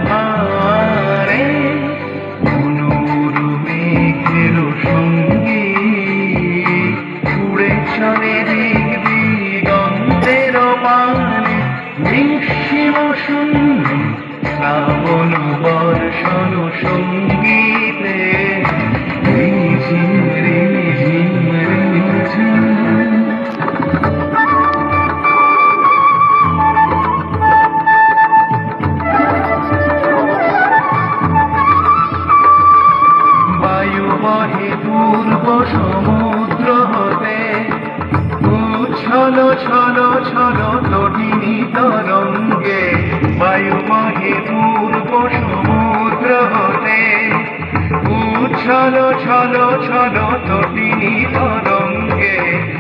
ভারে মনোর মেঘের সঙ্গী উড়ে চলে দিগন্তের পানে নিঃসীম শূন্য শ্রাবণ বর্ষণ সঙ্গীতে রিঝিম রিঝিম রিঝিম। বায়ু বহে পূর্ব সমুদ্র হতে উচ্ছল ছল ছল তটিনী তরঙ্গে। বায়ু বহে পূর্ব সমুদ্র হতে উচ্ছল ছল ছল তটিনী তরঙ্গে।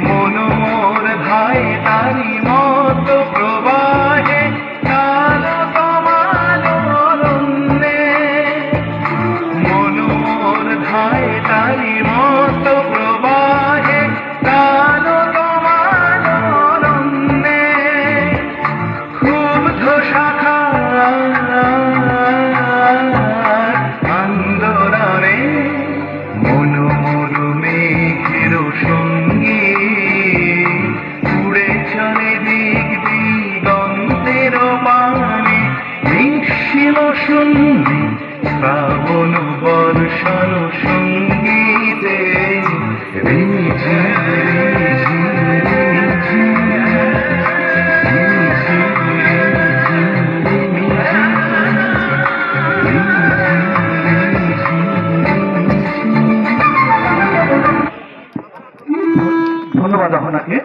মন মোর ধায় তারি মত প্রবাহে কাল কমাল অরণ্যে। মন মোর ধায় তারি মত প্রবাহে কাল কমাল অরণ্যে। ক্ষুব্ধ শাখা আন্দোলনে মন মোর মেঘের সঙ্গী উড়ে চলে দিগন্তের পানে নিঃসীম শূন্যে শ্রাবণ বর্ষণ সঙ্গীতে রিঝিম।